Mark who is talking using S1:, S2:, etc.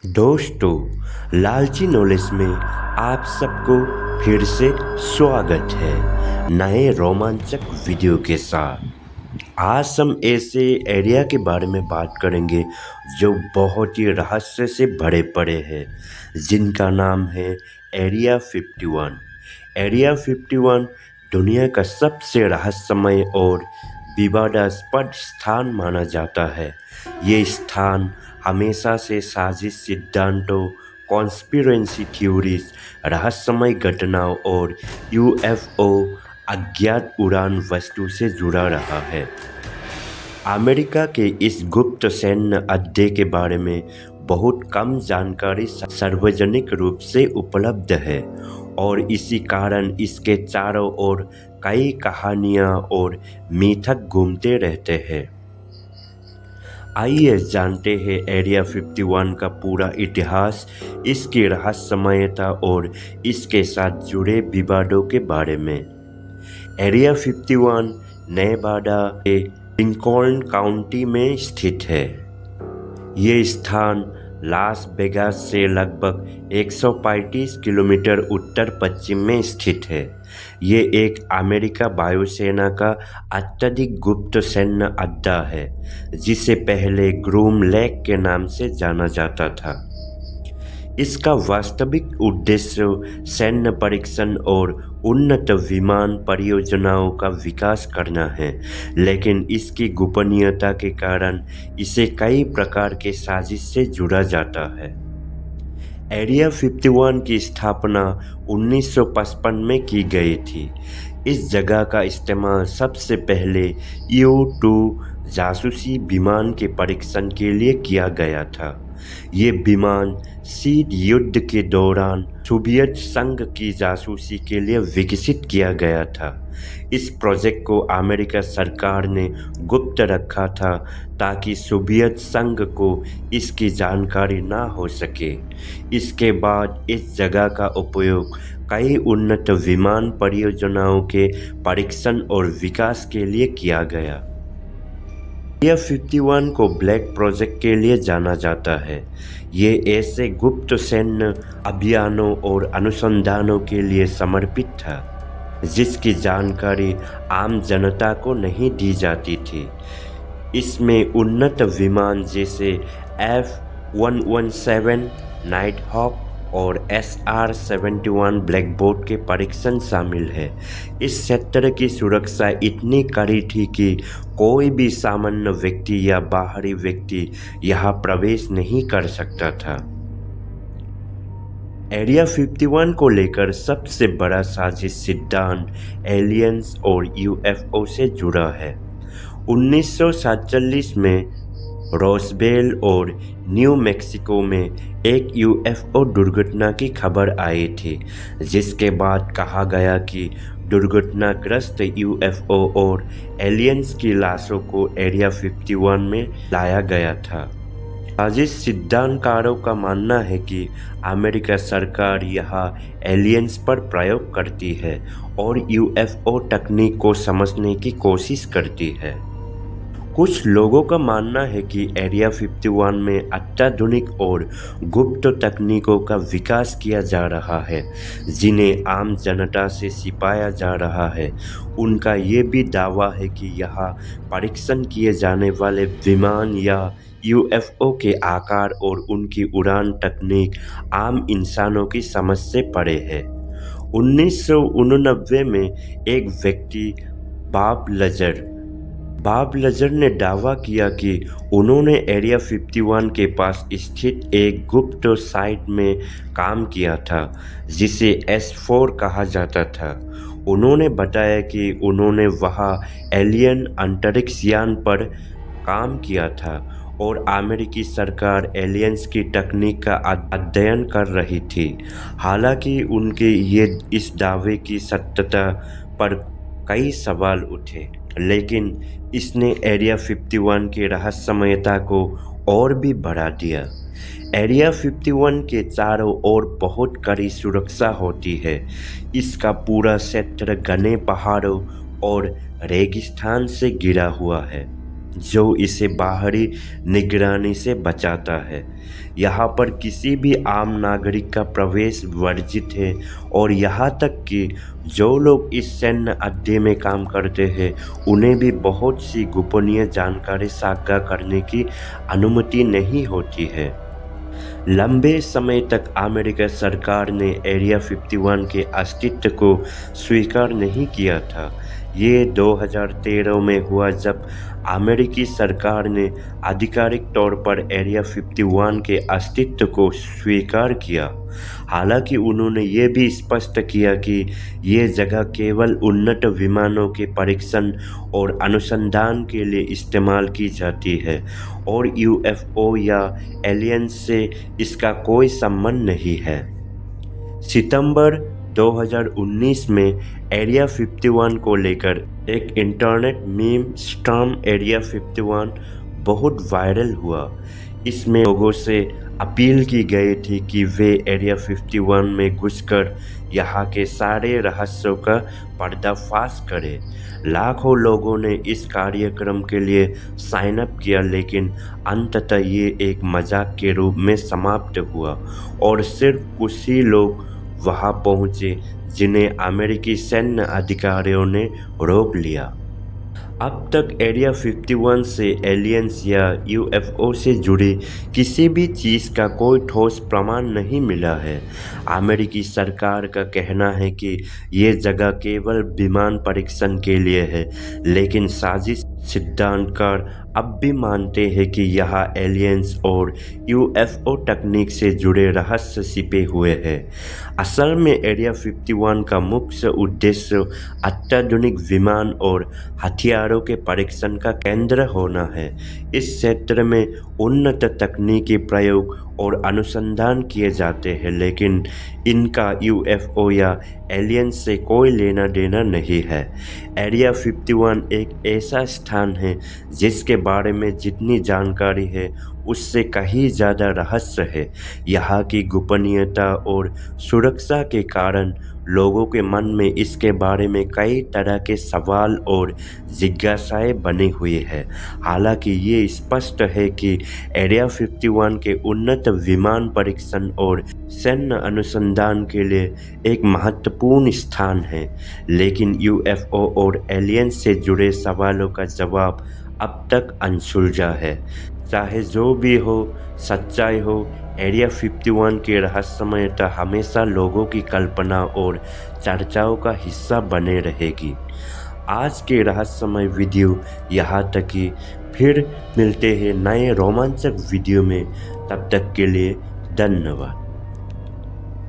S1: दोस्तों, लालची नॉलेज में आप सबको फिर से स्वागत है नए रोमांचक वीडियो के साथ। आज हम ऐसे एरिया के बारे में बात करेंगे जो बहुत ही रहस्य से भरे पड़े हैं, जिनका नाम है एरिया 51। एरिया 51 दुनिया का सबसे रहस्यमय और विवादास्पद स्थान माना जाता है। ये स्थान हमेशा से साजिश सिद्धांतों, कॉन्स्पिरेसी थ्योरीज, रहस्यमय घटनाओं और यूएफओ अज्ञात उड़ान वस्तु से जुड़ा रहा है। अमेरिका के इस गुप्त सैन्य अड्डे के बारे में बहुत कम जानकारी सार्वजनिक रूप से उपलब्ध है और इसी कारण इसके चारों ओर कई कहानियाँ और मिथक घूमते रहते हैं। आइए जानते हैं एरिया 51 का पूरा इतिहास, इसकी रहस्यमयता और इसके साथ जुड़े विवादों के बारे में। एरिया 51 नेवाडा के लिंकॉल्न काउंटी में स्थित है। ये स्थान लास वेगास से लगभग 135 किलोमीटर उत्तर पश्चिम में स्थित है। ये एक अमेरिका वायुसेना का अत्यधिक गुप्त सैन्य अड्डा है, जिसे पहले ग्रूम लेक के नाम से जाना जाता था। इसका वास्तविक उद्देश्य सैन्य परीक्षण और उन्नत विमान परियोजनाओं का विकास करना है, लेकिन इसकी गोपनीयता के कारण इसे कई प्रकार के साजिश से जुड़ा जाता है। एरिया 51 की स्थापना 1955 में की गई थी। इस जगह का इस्तेमाल सबसे पहले U-2 जासूसी विमान के परीक्षण के लिए किया गया था। ये विमान शीत युद्ध के दौरान सोवियत संघ की जासूसी के लिए विकसित किया गया था। इस प्रोजेक्ट को अमेरिका सरकार ने गुप्त रखा था ताकि सोवियत संघ को इसकी जानकारी ना हो सके। इसके बाद इस जगह का उपयोग कई उन्नत विमान परियोजनाओं के परीक्षण और विकास के लिए किया गया। एरिया 51 को ब्लैक प्रोजेक्ट के लिए जाना जाता है। ये ऐसे गुप्त सैन्य अभियानों और अनुसंधानों के लिए समर्पित था जिसकी जानकारी आम जनता को नहीं दी जाती थी। इसमें उन्नत विमान जैसे F-117 नाइटहॉक और SR-71 ब्लैकबॉट के परीक्षण शामिल है। इस क्षेत्र की सुरक्षा इतनी कड़ी थी कि कोई भी सामान्य व्यक्ति या बाहरी व्यक्ति यहाँ प्रवेश नहीं कर सकता था। एरिया 51 को लेकर सबसे बड़ा साजिश सिद्धांत एलियंस और यूएफओ से जुड़ा है। 1947 में रोसवेल और न्यू मैक्सिको में एक यूएफओ दुर्घटना की खबर आई थी, जिसके बाद कहा गया कि दुर्घटनाग्रस्त यूएफओ और एलियंस की लाशों को एरिया 51 में लाया गया था। साजिश सिद्धांतकारों का मानना है कि अमेरिका सरकार यहाँ एलियंस पर प्रयोग करती है और यूएफओ तकनीक को समझने की कोशिश करती है। कुछ लोगों का मानना है कि एरिया 51 में अत्याधुनिक और गुप्त तकनीकों का विकास किया जा रहा है, जिन्हें आम जनता से छिपाया जा रहा है। उनका ये भी दावा है कि यहाँ परीक्षण किए जाने वाले विमान या यूएफओ के आकार और उनकी उड़ान तकनीक आम इंसानों की समझ से परे है। 1989 में एक व्यक्ति बॉब लजर ने दावा किया कि उन्होंने एरिया 51 के पास स्थित एक गुप्त साइट में काम किया था, जिसे S4 कहा जाता था। उन्होंने बताया कि उन्होंने वहां एलियन अंतरिक्ष यान पर काम किया था और अमेरिकी सरकार एलियंस की तकनीक का अध्ययन कर रही थी। हालांकि उनके इस दावे की सत्यता पर कई सवाल उठे, लेकिन इसने एरिया 51 की रहस्यमयता को और भी बढ़ा दिया। एरिया 51 के चारों ओर बहुत कड़ी सुरक्षा होती है। इसका पूरा क्षेत्र घने पहाड़ों और रेगिस्तान से घिरा हुआ है। जो इसे बाहरी निगरानी से बचाता है। यहाँ पर किसी भी आम नागरिक का प्रवेश वर्जित है और यहाँ तक कि जो लोग इस सैन्य अड्डे में काम करते हैं उन्हें भी बहुत सी गोपनीय जानकारी साझा करने की अनुमति नहीं होती है। लंबे समय तक अमेरिका सरकार ने एरिया 51 के अस्तित्व को स्वीकार नहीं किया था। ये 2013 में हुआ जब अमेरिकी सरकार ने आधिकारिक तौर पर एरिया 51 के अस्तित्व को स्वीकार किया। हालांकि उन्होंने ये भी स्पष्ट किया कि ये जगह केवल उन्नत विमानों के परीक्षण और अनुसंधान के लिए इस्तेमाल की जाती है और यूएफओ या एलियंस से इसका कोई संबंध नहीं है। सितंबर 2019 में एरिया 51 को लेकर एक इंटरनेट मीम स्टॉर्म एरिया 51 बहुत वायरल हुआ। इसमें लोगों से अपील की गई थी कि वे एरिया 51 में घुसकर यहाँ के सारे रहस्यों का पर्दाफाश करें। लाखों लोगों ने इस कार्यक्रम के लिए साइन अप किया, लेकिन अंततः ये एक मजाक के रूप में समाप्त हुआ और सिर्फ कुछ ही लोग वहां पहुंचे जिन्हें अमेरिकी सैन्य अधिकारियों ने रोक लिया। अब तक एरिया 51 से एलियंस या यूएफओ से जुड़ी किसी भी चीज़ का कोई ठोस प्रमाण नहीं मिला है। अमेरिकी सरकार का कहना है कि ये जगह केवल विमान परीक्षण के लिए है, लेकिन साजिश सिद्धांतकार अब भी मानते हैं कि यहाँ एलियंस और यूएफओ तकनीक से जुड़े रहस्य छिपे हुए हैं। असल में एरिया 51 का मुख्य उद्देश्य अत्याधुनिक विमान और हथियारों के परीक्षण का केंद्र होना है। इस क्षेत्र में उन्नत तकनीकी प्रयोग और अनुसंधान किए जाते हैं, लेकिन इनका यूएफओ या एलियंस से कोई लेना देना नहीं है। एरिया 51 एक ऐसा स्थान है जिसके बारे में जितनी जानकारी है उससे कहीं ज़्यादा रहस्य है। यहाँ की गोपनीयता और सुरक्षा के कारण लोगों के मन में इसके बारे में कई तरह के सवाल और जिज्ञासाएं बनी हुई है। हालांकि ये स्पष्ट है कि एरिया 51 के उन्नत विमान परीक्षण और सैन्य अनुसंधान के लिए एक महत्वपूर्ण स्थान है, लेकिन यूएफओ और एलियंस से जुड़े सवालों का जवाब अब तक अनसुलझा है। चाहे जो भी हो, सच्चाई हो, एरिया 51 की रहस्यमयता हमेशा लोगों की कल्पना और चर्चाओं का हिस्सा बने रहेगी। आज के रहस्यमय वीडियो यहाँ तक ही, फिर मिलते हैं नए रोमांचक वीडियो में। तब तक के लिए धन्यवाद।